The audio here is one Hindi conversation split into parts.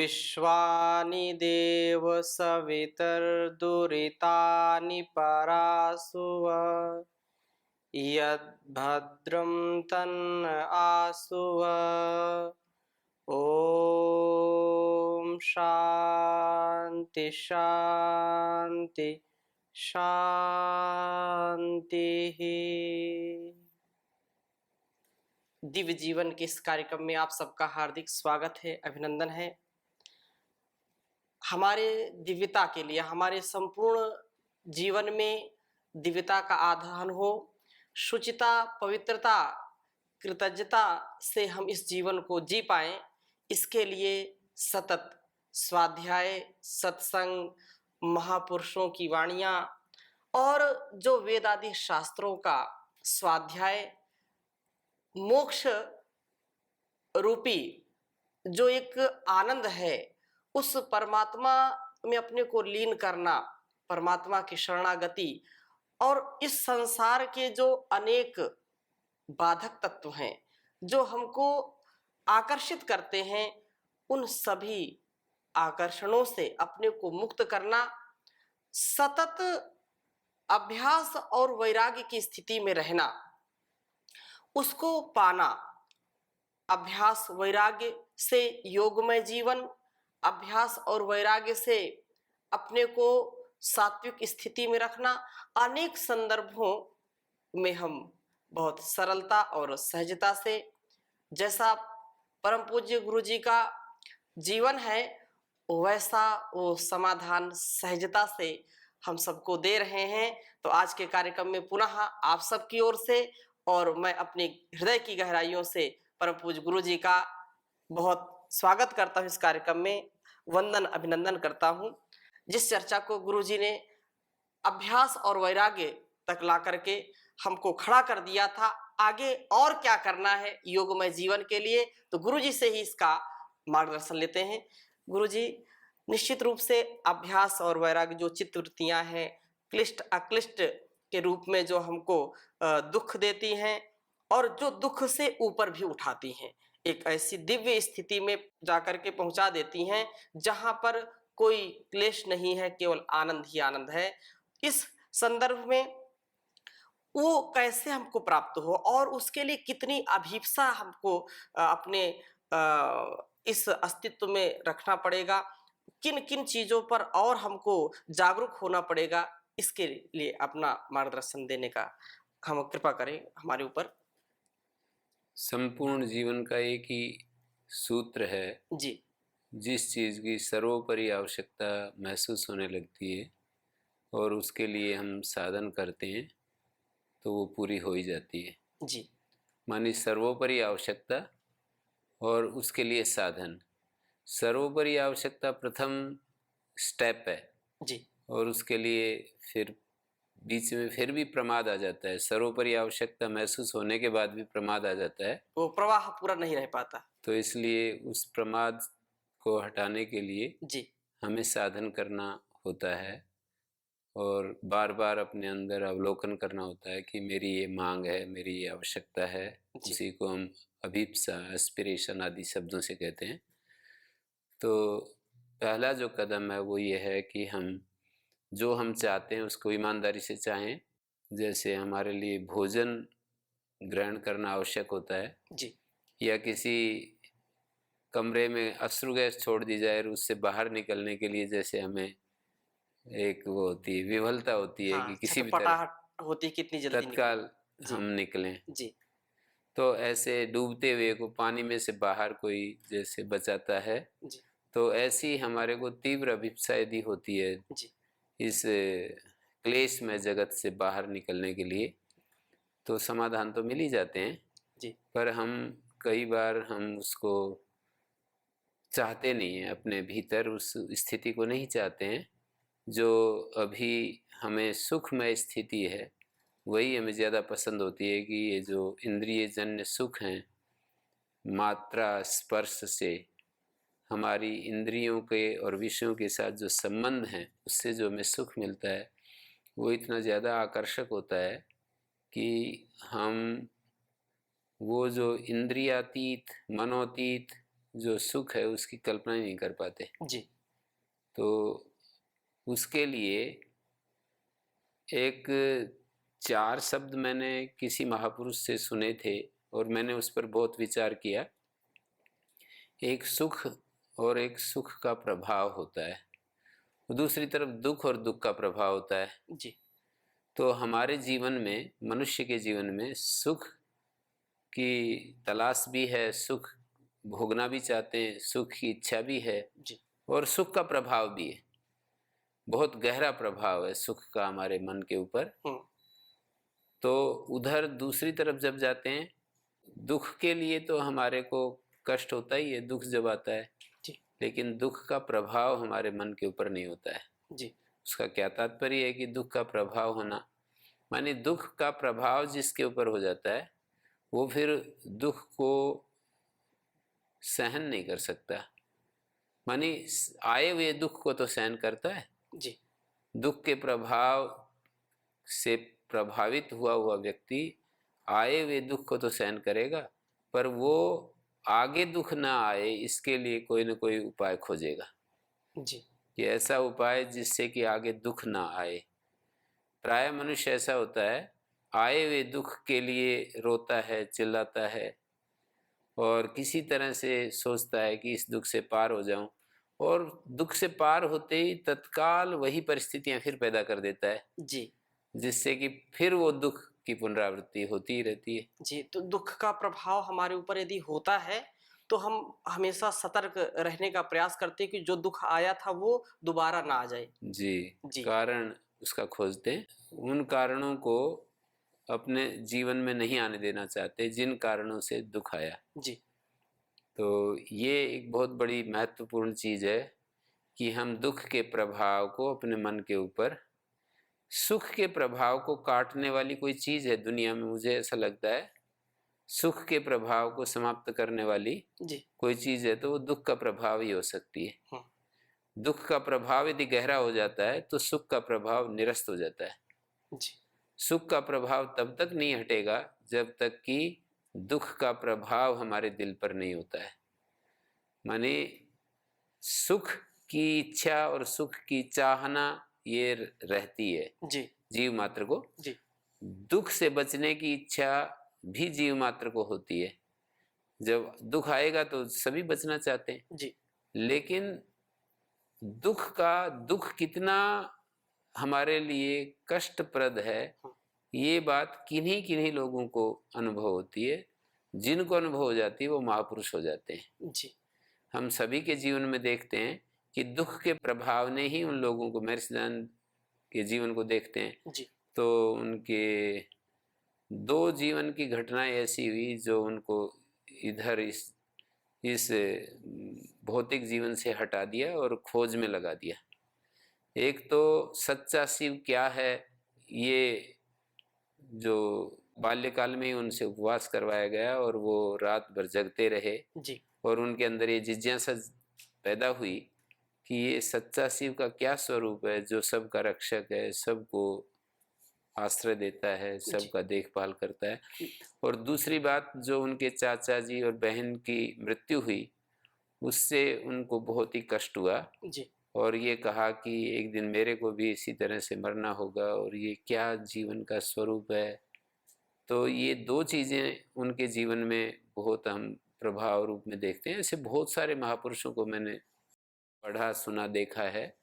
विश्वानि देव सवितर्दुरितानि परासुव यद्भद्रं तन्न आसुव। ओम शांति शांति शांति। दिव्य जीवन के इस कार्यक्रम में आप सबका हार्दिक स्वागत है, अभिनंदन है। हमारे दिव्यता के लिए, हमारे संपूर्ण जीवन में दिव्यता का आधान हो, शुचिता, पवित्रता, कृतज्ञता से हम इस जीवन को जी पाएं, इसके लिए सतत स्वाध्याय, सत्संग, महापुरुषों की वाणियां और जो वेद आदि शास्त्रों का स्वाध्याय, मोक्ष रूपी जो एक आनंद है, उस परमात्मा में अपने को लीन करना, परमात्मा की शरणागति और इस संसार के जो अनेक बाधक तत्व हैं जो हमको आकर्षित करते हैं, उन सभी आकर्षणों से अपने को मुक्त करना, सतत अभ्यास और वैराग्य की स्थिति में रहना, उसको पाना। अभ्यास वैराग्य से योगमय जीवन, अभ्यास और वैराग्य से अपने को सात्विक स्थिति में रखना, अनेक संदर्भों में हम बहुत सरलता और सहजता से, जैसा परम पूज्य गुरु जी का जीवन है वैसा वो समाधान सहजता से हम सबको दे रहे हैं। तो आज के कार्यक्रम में पुनः आप सबकी ओर से और मैं अपने हृदय की गहराइयों से परम पूज्य गुरु जी का बहुत स्वागत करता हूँ, इस कार्यक्रम में वंदन अभिनंदन करता हूँ। जिस चर्चा को गुरु जी ने अभ्यास और वैराग्य तक ला करके हमको खड़ा कर दिया था, आगे और क्या करना है योगमय जीवन के लिए, तो गुरु जी से ही इसका मार्गदर्शन लेते हैं। गुरु जी, निश्चित रूप से अभ्यास और वैराग्य जो चित्तवृत्तियां हैं, क्लिष्ट अक्लिष्ट के रूप में जो हमको दुख देती हैं और जो दुख से ऊपर भी उठाती हैं, एक ऐसी दिव्य स्थिति में जाकर के पहुंचा देती हैं जहां पर कोई क्लेश नहीं है, केवल आनंद ही आनंद है। इस संदर्भ में वो कैसे हमको प्राप्त हो और उसके लिए कितनी अभिप्सा हमको अपने इस अस्तित्व में रखना पड़ेगा, किन किन चीजों पर और हमको जागरूक होना पड़ेगा, इसके लिए अपना मार्गदर्शन देने का हम कृपा करें हमारे ऊपर। संपूर्ण जीवन का एक ही सूत्र है जी। जिस चीज़ की सर्वोपरि आवश्यकता महसूस होने लगती है और उसके लिए हम साधन करते हैं तो वो पूरी हो ही जाती है। जी। मानी सर्वोपरि आवश्यकता और उसके लिए साधन। सर्वोपरि आवश्यकता प्रथम स्टेप है जी। और उसके लिए फिर बीच में फिर भी प्रमाद आ जाता है। सर्वोपरि आवश्यकता महसूस होने के बाद भी प्रमाद आ जाता है, वो प्रवाह पूरा नहीं रह पाता। तो इसलिए उस प्रमाद को हटाने के लिए जी। हमें साधन करना होता है और बार बार अपने अंदर अवलोकन करना होता है कि मेरी ये मांग है, मेरी ये आवश्यकता है। उसी को हम अभिप्सा, एस्पिरेशन आदि शब्दों से कहते हैं। तो पहला जो कदम है वो ये है कि हम जो हम चाहते हैं उसको ईमानदारी से चाहें। जैसे हमारे लिए भोजन ग्रहण करना आवश्यक होता है जी। या किसी कमरे में अश्रु गैस छोड़ दी जाए और उससे बाहर निकलने के लिए जैसे हमें एक वो होती है, विवलता होती है कि किसी भी तरह छटपटाहट होती, कितनी जल्दी तत्काल जी। हम निकलें। जी। तो ऐसे डूबते हुए को पानी में से बाहर कोई जैसे बचाता है, जी। तो ऐसी हमारे को तीव्र अभिप्सा यदि होती है जी। इस क्लेश में जगत से बाहर निकलने के लिए, तो समाधान तो मिल ही जाते हैं। जी। पर हम कई बार हम उसको चाहते नहीं हैं, अपने भीतर उस स्थिति को नहीं चाहते हैं। जो अभी हमें सुखमय स्थिति है वही हमें ज़्यादा पसंद होती है कि ये जो इंद्रिय जन्य सुख हैं, मात्रा स्पर्श से हमारी इंद्रियों के और विषयों के साथ जो संबंध हैं उससे जो हमें सुख मिलता है वो इतना ज़्यादा आकर्षक होता है कि हम वो जो इंद्रियातीत, मनोतीत जो सुख है उसकी कल्पना ही नहीं कर पाते। जी। तो उसके लिए एक 4 शब्द मैंने किसी महापुरुष से सुने थे और मैंने उस पर बहुत विचार किया। एक सुख और एक सुख का प्रभाव होता है, दूसरी तरफ दुख और दुख का प्रभाव होता है। जी। तो हमारे जीवन में, मनुष्य के जीवन में सुख की तलाश भी है, सुख भोगना भी चाहते हैं, सुख की इच्छा भी है जी। और सुख का प्रभाव भी है। बहुत गहरा प्रभाव है सुख का हमारे मन के ऊपर। हम्म। तो उधर दूसरी तरफ जब जाते हैं, दुख के लिए तो हमारे को कष्ट होता ही है, दुख जब आता है, जी। लेकिन दुख का प्रभाव हमारे मन के ऊपर नहीं होता है। जी। उसका क्या तात्पर्य है कि दुख का प्रभाव होना, माने दुख का प्रभाव जिसके ऊपर हो जाता है वो फिर दुख को सहन नहीं कर सकता। माने आए हुए दुख को तो सहन करता है, जी। दुख के प्रभाव से प्रभावित हुआ हुआ व्यक्ति आए हुए दुख को तो सहन करेगा, पर वो आगे दुख ना आए इसके लिए कोई ना कोई उपाय खोजेगा जी। कि ऐसा उपाय जिससे कि आगे दुख ना आए। प्राय मनुष्य ऐसा होता है, आए हुए दुख के लिए रोता है, चिल्लाता है और किसी तरह से सोचता है कि इस दुख से पार हो जाऊं, और दुख से पार होते ही तत्काल वही परिस्थितियां फिर पैदा कर देता है, जी। जिससे कि फिर वो दुख की पुनरावृत्ति होती ही रहती है। जी, तो दुख का प्रभाव हमारे ऊपर यदि होता है तो हम हमेशा सतर्क रहने का प्रयास करते हैं कि जो दुख आया था वो दोबारा ना आ जाए। जी, जी। कारण उसका खोजते हैं, उन कारणों को अपने जीवन में नहीं आने देना चाहते जिन कारणों से दुख आया। जी। तो ये एक बहुत बड़ी महत्वपूर्ण चीज़ है कि हम दुख के प्रभाव को अपने मन के ऊपर, सुख के प्रभाव को काटने वाली कोई चीज़ है दुनिया में, मुझे ऐसा लगता है सुख के प्रभाव को समाप्त करने वाली जी। कोई चीज़ है तो वो दुख का प्रभाव ही हो सकती है। दुख का प्रभाव यदि गहरा हो जाता है तो सुख का प्रभाव निरस्त हो जाता है। जी। सुख का प्रभाव तब तक नहीं हटेगा जब तक कि दुख का प्रभाव हमारे दिल पर नहीं होता है। माने सुख की इच्छा और सुख की चाहना ये रहती है जी। जीव मात्र को। जी। दुख से बचने की इच्छा भी जीव मात्र को होती है। जब दुख आएगा तो सभी बचना चाहते हैं, जी। लेकिन दुख कितना हमारे लिए कष्टप्रद है ये बात किन्हीं किन्हीं लोगों को अनुभव होती है। जिनको अनुभव हो जाती है वो महापुरुष हो जाते हैं। जी। हम सभी के जीवन में देखते हैं कि दुख के प्रभाव ने ही उन लोगों को, महर्षि दयानंद के जीवन को देखते हैं जी। तो उनके 2 जीवन की घटनाएं ऐसी हुई जो उनको इधर इस भौतिक जीवन से हटा दिया और खोज में लगा दिया। एक तो सच्चा शिव क्या है, ये जो बाल्यकाल में ही उनसे उपवास करवाया गया और वो रात भर जगते रहे जी। और उनके अंदर ये जिज्ञासा पैदा हुई कि ये सच्चा शिव का क्या स्वरूप है जो सबका रक्षक है, सबको आश्रय देता है, सबका देखभाल करता है। और दूसरी बात, जो उनके चाचा जी और बहन की मृत्यु हुई उससे उनको बहुत ही कष्ट हुआ जी। और ये कहा कि एक दिन मेरे को भी इसी तरह से मरना होगा और ये क्या जीवन का स्वरूप है। तो ये 2 चीज़ें उनके जीवन में बहुत हम प्रभाव रूप में देखते हैं। ऐसे बहुत सारे महापुरुषों को मैंने पढ़ा, सुना, देखा है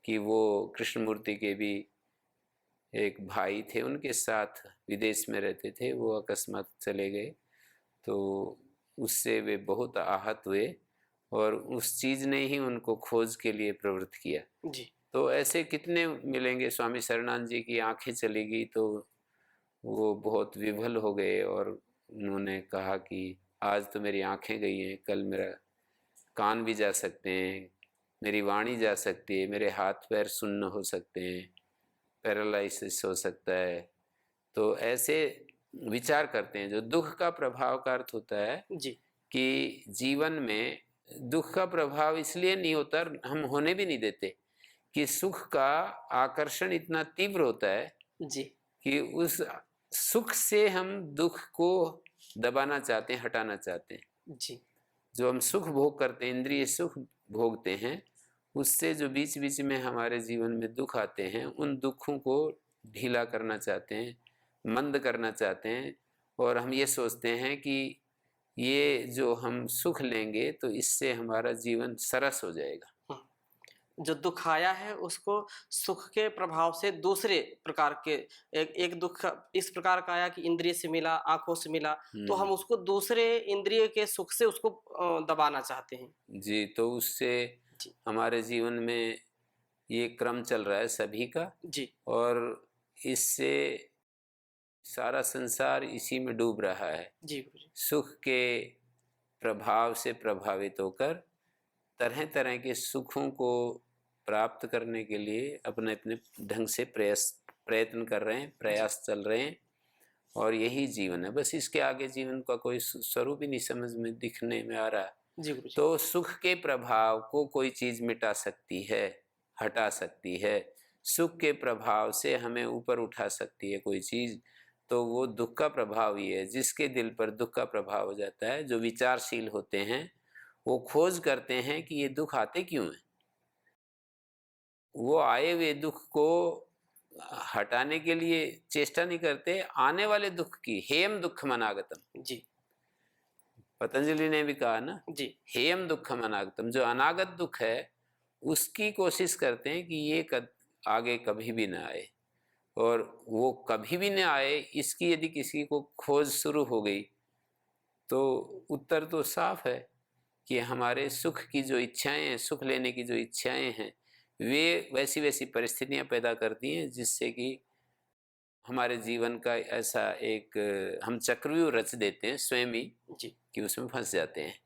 कि वो कृष्णमूर्ति के भी एक भाई थे, उनके साथ विदेश में रहते थे, वो अकस्मात चले गए तो उससे वे बहुत आहत हुए और उस चीज़ ने ही उनको खोज के लिए प्रवृत्त किया। जी। तो ऐसे कितने मिलेंगे। स्वामी शरणानंद जी की आंखें चली गई तो वो बहुत विवल हो गए और उन्होंने कहा कि आज तो मेरी आंखें गई हैं, कल मेरा कान भी जा सकते हैं, मेरी वाणी जा सकती है, मेरे हाथ पैर सुन्न हो सकते हैं, पैरालिसिस हो सकता है। तो ऐसे विचार करते हैं। जो दुख का प्रभाव का अर्थ होता है जी। कि जीवन में दुख का प्रभाव इसलिए नहीं होता, हम होने भी नहीं देते, कि सुख का आकर्षण इतना तीव्र होता है जी। कि उस सुख से हम दुख को दबाना चाहते हैं, हटाना चाहते हैं। जी। जो हम सुख भोग करते हैं, इंद्रिय सुख भोगते हैं, उससे जो बीच बीच में हमारे जीवन में दुख आते हैं, उन दुखों को ढीला करना चाहते हैं, मंद करना चाहते हैं, और हम ये सोचते हैं कि ये जो हम सुख लेंगे तो इससे हमारा जीवन सरस हो जाएगा। जो दुख आया है उसको सुख के प्रभाव से दूसरे प्रकार के एक दुख इस प्रकार का आया कि इंद्रिय से मिला, आंखों से मिला, तो हम उसको दूसरे इंद्रिय के सुख से उसको दबाना चाहते हैं। जी, तो उससे जी हमारे जीवन में ये क्रम चल रहा है सभी का, जी और इससे सारा संसार इसी में डूब रहा है। जी गुरुजी। सुख के प्रभाव से प्रभावित होकर तरह तरह के सुखों को प्राप्त करने के लिए अपने अपने ढंग से प्रयत्न कर रहे हैं, प्रयास चल रहे हैं, और यही जीवन है। बस इसके आगे जीवन का कोई स्वरूप ही नहीं समझ में दिखने में आ रहा। जी गुरुजी। तो सुख के प्रभाव को कोई चीज मिटा सकती है, हटा सकती है। सुख के प्रभाव से हमें ऊपर उठा सकती है कोई चीज, तो वो दुख का प्रभाव ही है। जिसके दिल पर दुख का प्रभाव हो जाता है, जो विचारशील होते हैं, वो खोज करते हैं कि ये दुख आते क्यों हैं। वो आए हुए दुख को हटाने के लिए चेष्टा नहीं करते, आने वाले दुख की, हेयम दुख अनागतम। जी पतंजलि ने भी कहा ना, जी हेयम दुखम अनागतम, जो अनागत दुख है उसकी कोशिश करते हैं कि ये आगे कभी भी ना आए। और वो कभी भी ना आए, इसकी यदि किसी को खोज शुरू हो गई तो उत्तर तो साफ है कि हमारे सुख की जो इच्छाएं हैं, सुख लेने की जो इच्छाएं हैं, वे वैसी वैसी परिस्थितियां पैदा करती हैं जिससे कि हमारे जीवन का ऐसा एक हम चक्रव्यूह रच देते हैं स्वयं ही, जी कि उसमें फंस जाते हैं।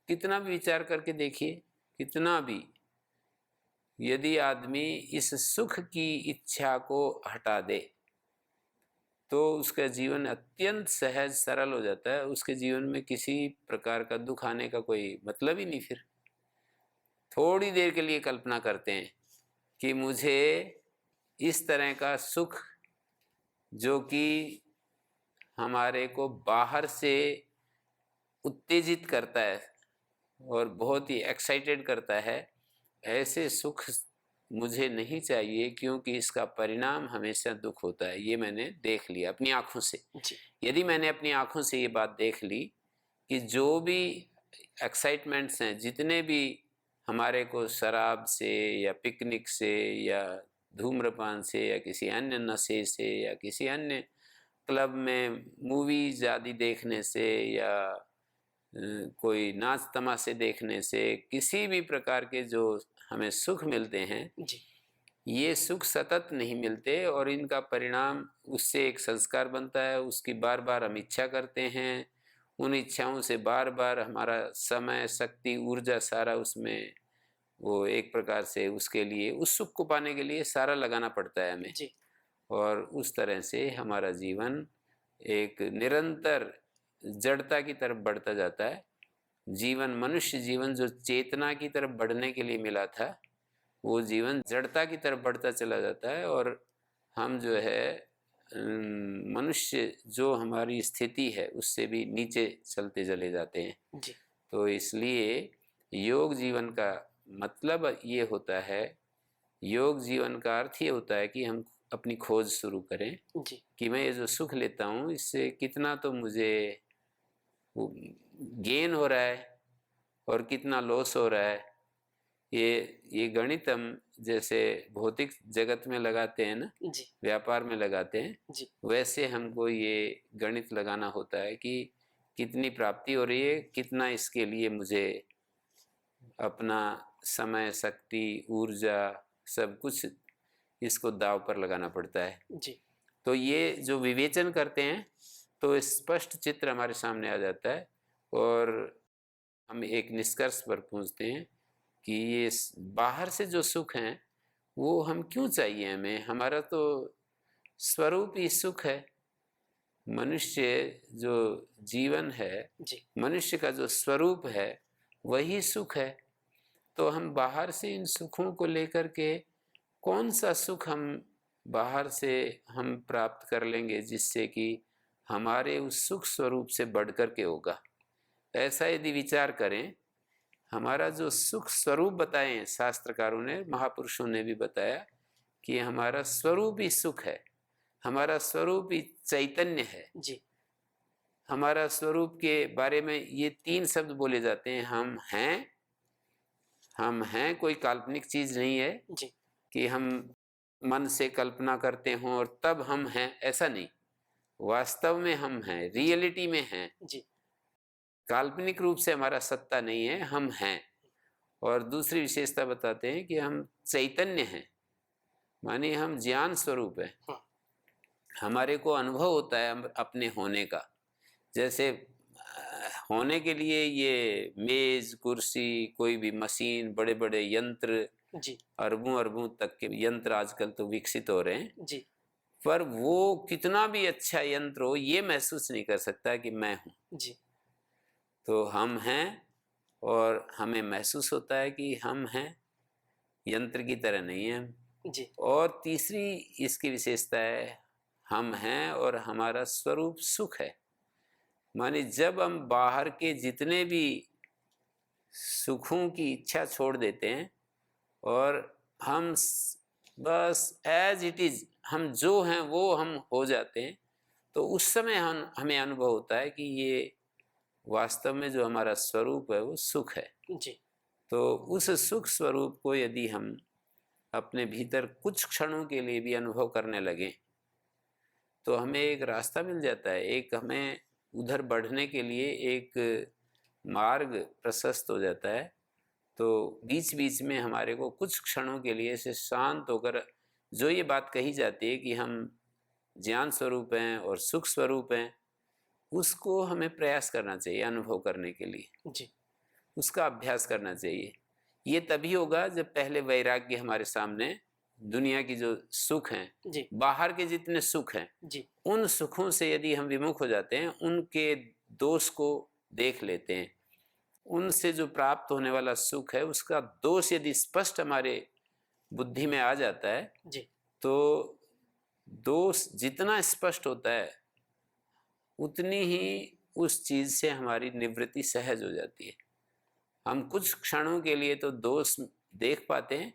कितना भी विचार करके देखिए, कितना भी, यदि आदमी इस सुख की इच्छा को हटा दे तो उसका जीवन अत्यंत सहज सरल हो जाता है। उसके जीवन में किसी प्रकार का दुख आने का कोई मतलब ही नहीं। फिर थोड़ी देर के लिए कल्पना करते हैं कि मुझे इस तरह का सुख, जो कि हमारे को बाहर से उत्तेजित करता है और बहुत ही एक्साइटेड करता है, ऐसे सुख मुझे नहीं चाहिए, क्योंकि इसका परिणाम हमेशा दुख होता है। ये मैंने देख लिया अपनी आंखों से। जी यदि मैंने अपनी आंखों से ये बात देख ली कि जो भी एक्साइटमेंट्स हैं, जितने भी हमारे को शराब से या पिकनिक से या धूम्रपान से या किसी अन्य नशे से या किसी अन्य क्लब में मूवीज आदि देखने से या कोई नाच तमाशे देखने से, किसी भी प्रकार के जो हमें सुख मिलते हैं, जी ये सुख सतत नहीं मिलते, और इनका परिणाम उससे एक संस्कार बनता है। उसकी बार बार हम इच्छा करते हैं, उन इच्छाओं से बार बार हमारा समय, शक्ति, ऊर्जा सारा उसमें, वो एक प्रकार से उसके लिए, उस सुख को पाने के लिए सारा लगाना पड़ता है हमें। जी और उस तरह से हमारा जीवन एक निरंतर जड़ता की तरफ बढ़ता जाता है। जीवन, मनुष्य जीवन जो चेतना की तरफ बढ़ने के लिए मिला था, वो जीवन जड़ता की तरफ बढ़ता चला जाता है, और हम जो है मनुष्य जो हमारी स्थिति है उससे भी नीचे चलते चले जाते हैं। जी तो इसलिए योग जीवन का मतलब ये होता है, योग जीवन का अर्थ ये होता है कि हम अपनी खोज शुरू करें जी कि मैं ये जो सुख लेता हूँ, इससे कितना तो मुझे गेन हो रहा है और कितना लॉस हो रहा है। ये गणित हम जैसे भौतिक जगत में लगाते हैं ना, जी व्यापार में लगाते हैं, जी वैसे हमको ये गणित लगाना होता है कि कितनी प्राप्ति हो रही है, कितना इसके लिए मुझे अपना समय, शक्ति, ऊर्जा, सब कुछ इसको दांव पर लगाना पड़ता है। जी तो ये जो विवेचन करते हैं तो स्पष्ट चित्र हमारे सामने आ जाता है, और हम एक निष्कर्ष पर पहुंचते हैं कि ये बाहर से जो सुख हैं वो हम क्यों चाहिए हमें। हमारा तो स्वरूप ही सुख है। मनुष्य जो जीवन है, जी मनुष्य का जो स्वरूप है वही सुख है। तो हम बाहर से इन सुखों को लेकर के कौन सा सुख हम बाहर से हम प्राप्त कर लेंगे जिससे कि हमारे उस सुख स्वरूप से बढ़ कर के होगा। ऐसा यदि विचार करें, हमारा जो सुख स्वरूप बताए हैं शास्त्रकारों ने, महापुरुषों ने भी बताया कि हमारा स्वरूप ही सुख है, हमारा स्वरूप ही चैतन्य है। जी हमारा स्वरूप के बारे में ये 3 शब्द बोले जाते हैं, हम हैं, कोई काल्पनिक चीज नहीं है जी कि हम मन से कल्पना करते हों और तब हम हैं, ऐसा नहीं। वास्तव में हम हैं, रियलिटी में हैं, जी काल्पनिक रूप से हमारा सत्ता नहीं है, हम हैं। और दूसरी विशेषता बताते हैं कि हम चैतन्य हैं, माने हम ज्ञान स्वरूप है। हाँ हमारे को अनुभव होता है अपने होने का। जैसे होने के लिए ये मेज, कुर्सी, कोई भी मशीन, बड़े बड़े यंत्र, जी अरबों अरबों तक के यंत्र आजकल तो विकसित हो रहे हैं, जी पर वो कितना भी अच्छा यंत्र हो, ये महसूस नहीं कर सकता कि मैं हूँ। जी तो हम हैं और हमें महसूस होता है कि हम हैं, यंत्र की तरह नहीं है हम। जी और तीसरी इसकी विशेषता है, हम हैं और हमारा स्वरूप सुख है। माने जब हम बाहर के जितने भी सुखों की इच्छा छोड़ देते हैं और हम बस एज इट इज, हम जो हैं वो हम हो जाते हैं, तो उस समय हमें अनुभव होता है कि ये वास्तव में जो हमारा स्वरूप है वो सुख है। जी तो उस सुख स्वरूप को यदि हम अपने भीतर कुछ क्षणों के लिए भी अनुभव करने लगें, तो हमें एक रास्ता मिल जाता है, एक हमें उधर बढ़ने के लिए एक मार्ग प्रशस्त हो जाता है। तो बीच बीच में हमारे को कुछ क्षणों के लिए से शांत होकर जो ये बात कही जाती है कि हम ज्ञान स्वरूप हैं और सुख स्वरूप हैं, उसको हमें प्रयास करना चाहिए अनुभव करने के लिए, जी उसका अभ्यास करना चाहिए। ये तभी होगा जब पहले वैराग्य हमारे सामने दुनिया की जो सुख हैं, जी बाहर के जितने सुख हैं, जी उन सुखों से यदि हम विमुख हो जाते हैं, उनके दोष को देख लेते हैं, उनसे जो प्राप्त होने वाला सुख है उसका दोष यदि स्पष्ट हमारे बुद्धि में आ जाता है, जी तो दोष जितना स्पष्ट होता है उतनी ही उस चीज से हमारी निवृत्ति सहज हो जाती है। हम कुछ क्षणों के लिए तो दोष देख पाते हैं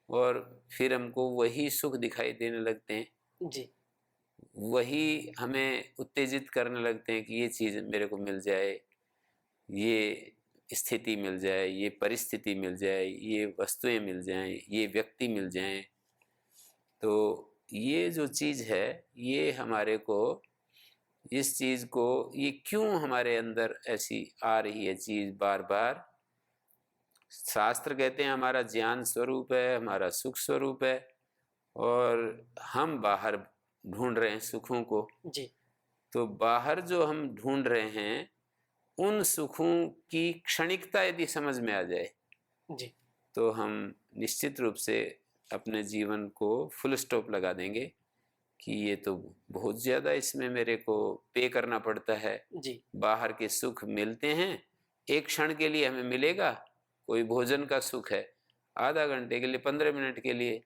और फिर हमको वही सुख दिखाई देने लगते हैं, जी वही हमें उत्तेजित करने लगते हैं कि ये चीज़ मेरे को मिल जाए, ये स्थिति मिल जाए, ये परिस्थिति मिल जाए, ये वस्तुएं मिल जाएं, ये व्यक्ति मिल जाएं। तो ये जो चीज़ है, ये हमारे को इस चीज़ को, ये क्यों हमारे अंदर ऐसी आ रही है चीज़ बार बार। शास्त्र कहते हैं हमारा ज्ञान स्वरूप है, हमारा सुख स्वरूप है, और हम बाहर ढूंढ रहे हैं सुखों को। जी तो बाहर जो हम ढूंढ रहे हैं उन सुखों की क्षणिकता यदि समझ में आ जाए, जी तो हम निश्चित रूप से अपने जीवन को फुल स्टॉप लगा देंगे कि ये तो बहुत ज़्यादा इसमें मेरे को पे करना पड़ता है। जी बाहर के सुख मिलते हैं, एक क्षण के लिए हमें मिलेगा, कोई भोजन का सुख है आधा घंटे के लिए, 15 मिनट के लिए,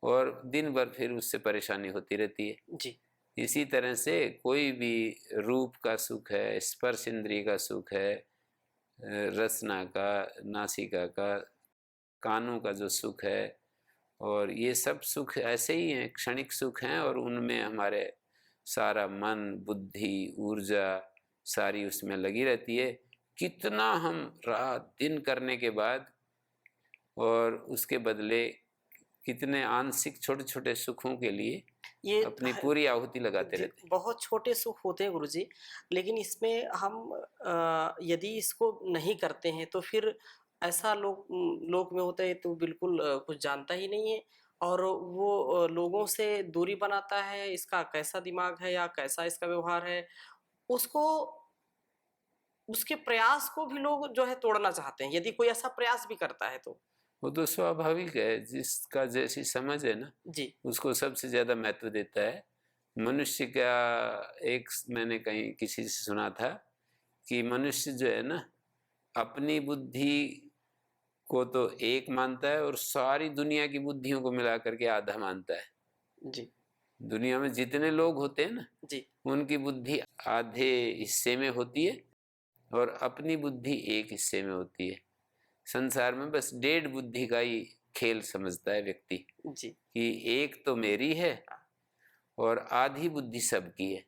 और दिन भर फिर उससे परेशानी होती रहती है। जी इसी तरह से कोई भी रूप का सुख है, स्पर्श इंद्रिय का सुख है, रसना का, नासिका का, कानों का जो सुख है, और ये सब सुख ऐसे ही हैं, क्षणिक सुख हैं, और उनमें हमारे सारा मन, बुद्धि, ऊर्जा सारी उसमें लगी रहती है। कितना हम रात दिन करने के बाद और उसके बदले कितने आंशिक छोटे छोटे सुखों के लिए ये अपनी पूरी आहुति लगाते जी, रहते हैं। बहुत छोटे सुख होते हैं गुरुजी, लेकिन इसमें हम यदि इसको नहीं करते हैं तो फिर ऐसा लोक में होता है तो बिल्कुल कुछ जानता ही नहीं है, और वो लोगों से दूरी बनाता है। इसका कैसा दिमाग है या कैसा इसका व्यवहार है, उसको उसके प्रयास को भी लोग जो है तोड़ना चाहते हैं, यदि कोई ऐसा प्रयास भी करता है तो। वो तो स्वाभाविक है, जिसका जैसी समझ है ना जी उसको सबसे ज्यादा महत्व देता है। मनुष्य का, एक मैंने कहीं किसी से सुना था कि मनुष्य जो है ना अपनी बुद्धि को तो एक मानता है और सारी दुनिया की बुद्धियों को मिला करके आधा मानता है। जी दुनिया में जितने लोग होते हैं ना जी उनकी बुद्धि आधे हिस्से में होती है, और अपनी बुद्धि एक हिस्से में होती है। संसार में बस डेढ़ बुद्धि का ही खेल समझता है व्यक्ति जी कि एक तो मेरी है और आधी बुद्धि सबकी है।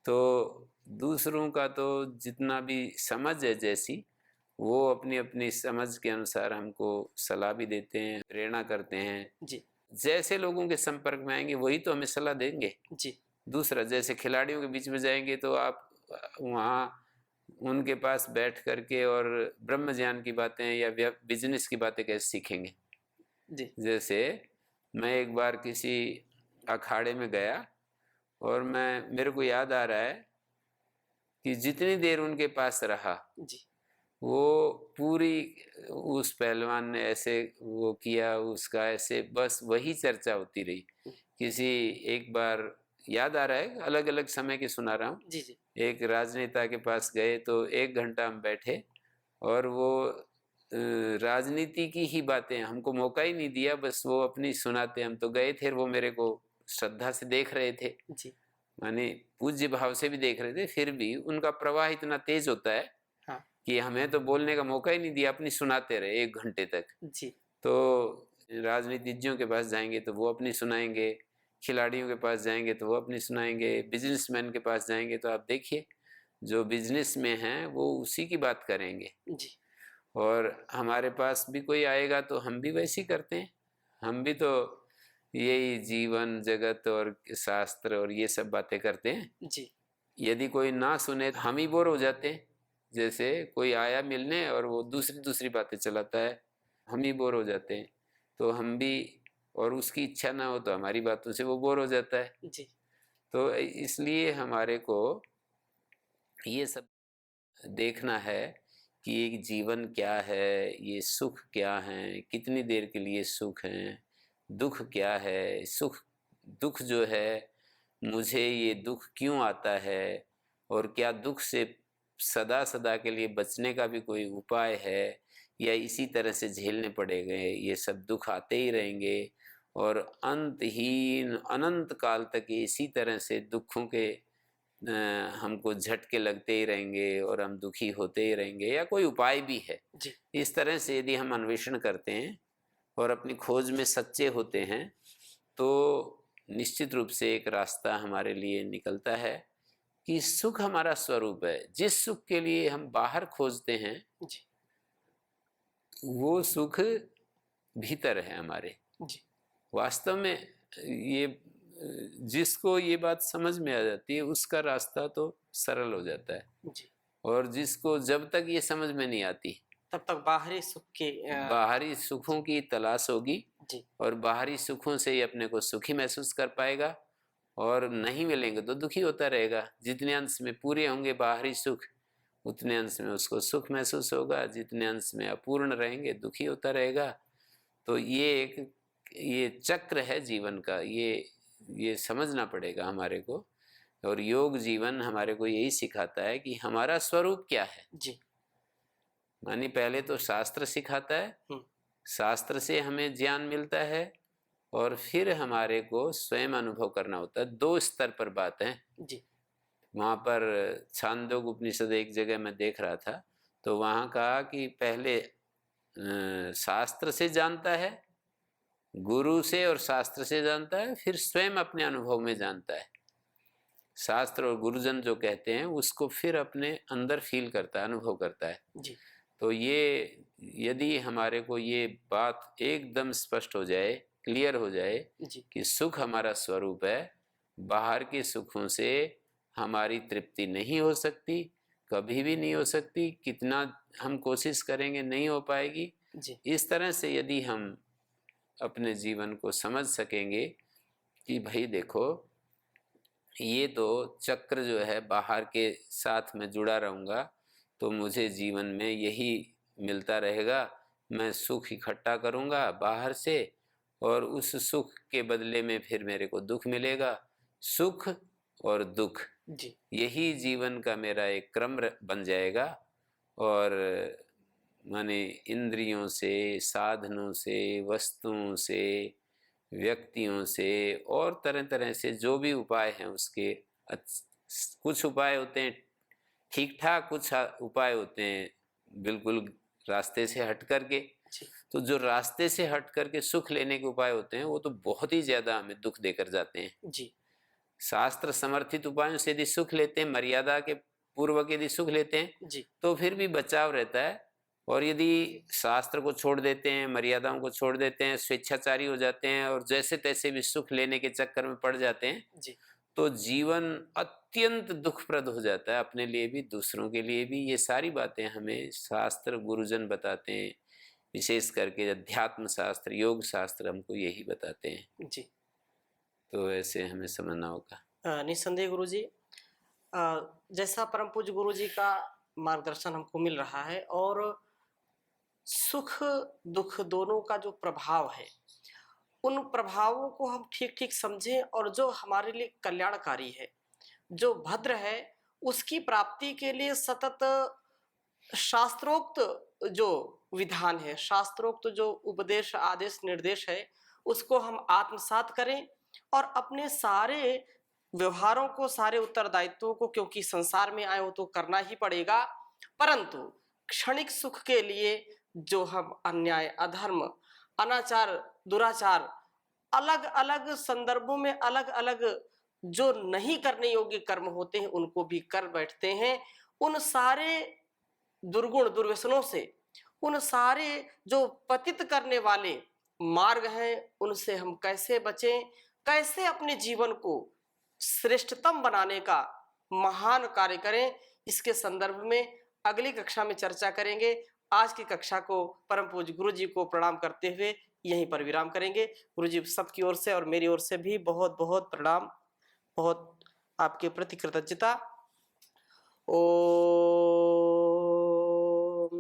तो दूसरों का तो जितना भी समझ है जैसी, वो अपनी अपनी समझ के अनुसार हमको सलाह भी देते हैं, प्रेरणा करते हैं। जी जैसे लोगों के संपर्क में आएंगे वही तो हमें सलाह देंगे। जी दूसरा, जैसे खिलाड़ियों के बीच में जाएंगे तो आप वहाँ उनके पास बैठ करके और ब्रह्म ज्ञान की बातें या बिजनेस की बातें कैसे सीखेंगे। जी जैसे मैं एक बार किसी अखाड़े में गया और मेरे को याद आ रहा है कि जितनी देर उनके पास रहा, जी वो पूरी उस पहलवान ने ऐसे वो किया, उसका ऐसे, बस वही चर्चा होती रही। किसी एक बार याद आ रहा है, अलग अलग समय की सुना रहा हूँ। जी जी एक राजनेता के पास गए तो 1 घंटा हम बैठे और वो राजनीति की ही बातें, हमको मौका ही नहीं दिया, बस वो अपनी सुनाते। हम तो गए थे, वो मेरे को श्रद्धा से देख रहे थे, जी माने पूज्य भाव से भी देख रहे थे, फिर भी उनका प्रवाह इतना तेज होता है हाँ कि हमें तो बोलने का मौका ही नहीं दिया, अपनी सुनाते रहे 1 घंटे तक। जी तो राजनीतिज्ञों के पास जाएंगे तो वो अपनी सुनाएंगे, खिलाड़ियों के पास जाएंगे तो वो अपनी सुनाएंगे, बिजनेसमैन के पास जाएंगे तो आप देखिए जो बिजनेस में हैं वो उसी की बात करेंगे। जी और हमारे पास भी कोई आएगा तो हम भी वैसे ही करते हैं। हम भी तो यही जीवन जगत और शास्त्र और ये सब बातें करते हैं। जी यदि कोई ना सुने तो हम ही बोर हो जाते हैं। जैसे कोई आया मिलने और वो दूसरी दूसरी बातें चलाता है, हम ही बोर हो जाते हैं। तो हम भी, और उसकी इच्छा ना हो तो हमारी बातों से वो बोर हो जाता है। जी तो इसलिए हमारे को ये सब देखना है कि एक जीवन क्या है, ये सुख क्या है, कितनी देर के लिए सुख है, दुख क्या है, सुख दुख जो है, मुझे ये दुख क्यों आता है, और क्या दुख से सदा सदा के लिए बचने का भी कोई उपाय है, या इसी तरह से झेलने पड़ेंगे, ये सब दुख आते ही रहेंगे और अंतहीन अनंत काल तक ये इसी तरह से दुखों के हमको झटके लगते ही रहेंगे और हम दुखी होते ही रहेंगे, या कोई उपाय भी है। जी इस तरह से यदि हम अन्वेषण करते हैं और अपनी खोज में सच्चे होते हैं तो निश्चित रूप से एक रास्ता हमारे लिए निकलता है कि सुख हमारा स्वरूप है। जिस सुख के लिए हम बाहर खोजते हैं जी वो सुख भीतर है हमारे। जी वास्तव में ये जिसको ये बात समझ में आ जाती है उसका रास्ता तो सरल हो जाता है, जी और जिसको जब तक ये समझ में नहीं आती, तब तक बाहरी सुख के बाहरी सुखों की तलाश होगी जी और बाहरी सुखों से ही अपने को सुखी महसूस कर पाएगा, और नहीं मिलेंगे तो दुखी होता रहेगा। जितने अंश में पूरे होंगे बाहरी सुख उतने अंश में उसको सुख महसूस होगा, जितने अंश में अपूर्ण रहेंगे दुखी होता रहेगा। तो ये चक्र है जीवन का, ये समझना पड़ेगा हमारे को। और योग जीवन हमारे को यही सिखाता है कि हमारा स्वरूप क्या है। जी मानी पहले तो शास्त्र सिखाता है, हम्म शास्त्र से हमें ज्ञान मिलता है, और फिर हमारे को स्वयं अनुभव करना होता है। 2 स्तर पर बात है। जी वहाँ पर छांदोग्य उपनिषद एक जगह मैं देख रहा था, तो वहाँ कहा कि पहले शास्त्र से जानता है, गुरु से और शास्त्र से जानता है, फिर स्वयं अपने अनुभव में जानता है। शास्त्र और गुरुजन जो कहते हैं उसको फिर अपने अंदर फील करता है, अनुभव करता है। जी तो ये यदि हमारे को ये बात एकदम स्पष्ट हो जाए, क्लियर हो जाए जी कि सुख हमारा स्वरूप है, बाहर के सुखों से हमारी तृप्ति नहीं हो सकती, कभी भी नहीं हो सकती, कितना हम कोशिश करेंगे नहीं हो पाएगी। जी इस तरह से यदि हम अपने जीवन को समझ सकेंगे कि भाई देखो ये तो चक्र जो है, बाहर के साथ मैं जुड़ा रहूँगा तो मुझे जीवन में यही मिलता रहेगा। मैं सुख इकट्ठा करूँगा बाहर से और उस सुख के बदले में फिर मेरे को दुख मिलेगा। सुख और दुख, जी यही जीवन का मेरा एक क्रम बन जाएगा। और माने इंद्रियों से, साधनों से, वस्तुओं से, व्यक्तियों से और तरह तरह से जो भी उपाय हैं उसके कुछ उपाय होते हैं ठीक ठाक कुछ उपाय होते हैं बिल्कुल रास्ते से हट करके। जी तो जो रास्ते से हट करके सुख लेने के उपाय होते हैं वो तो बहुत ही ज्यादा हमें दुख देकर जाते हैं। जी शास्त्र समर्थित उपायों से यदि सुख लेते हैं, मर्यादा के पूर्वक यदि सुख लेते हैं जी तो फिर भी बचाव रहता है। और यदि शास्त्र को छोड़ देते हैं, मर्यादाओं को छोड़ देते हैं, स्वेच्छाचारी हो जाते हैं और जैसे तैसे भी सुख लेने के चक्कर में पड़ जाते हैं जी तो जीवन अत्यंत दुखप्रद हो जाता है, अपने लिए भी दूसरों के लिए भी। ये सारी बातें हमें शास्त्र गुरुजन बताते हैं, विशेष करके अध्यात्म शास्त्र योग शास्त्र हमको यही बताते हैं। जी तो ऐसे हमें समझना होगा। निस्संदेह गुरु जी, जैसा परम पूज्य गुरु जी का मार्गदर्शन हमको मिल रहा है और सुख दुख दोनों का जो प्रभाव है उन प्रभावों को हम ठीक ठीक समझें और जो हमारे लिए कल्याणकारी है, जो भद्र है, उसकी प्राप्ति के लिए सतत शास्त्रोक्त जो विधान है, शास्त्रोक्त जो उपदेश आदेश निर्देश है, उसको हम आत्मसात करें और अपने सारे व्यवहारों को, सारे उत्तरदायित्वों को, क्योंकि संसार में आए हो तो करना ही पड़ेगा, परंतु क्षणिक सुख के लिए जो हम अन्याय, अधर्म, अनाचार, दुराचार, अलग अलग संदर्भों में अलग अलग जो नहीं करने योग्य कर्म होते हैं उनको भी कर बैठते हैं, उन सारे दुर्गुण दुर्व्यसनों से, उन सारे जो पतित करने वाले मार्ग हैं उनसे हम कैसे बचें, कैसे अपने जीवन को श्रेष्ठतम बनाने का महान कार्य करें, इसके संदर्भ में अगली कक्षा में चर्चा करेंगे। आज की कक्षा को परम पूज्य गुरु जी को प्रणाम करते हुए यहीं पर विराम करेंगे। गुरु जी सबकी ओर से और मेरी ओर से भी बहुत बहुत प्रणाम, बहुत आपके प्रति कृतज्ञता। ओम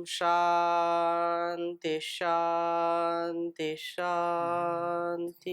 शांति शांति शांति।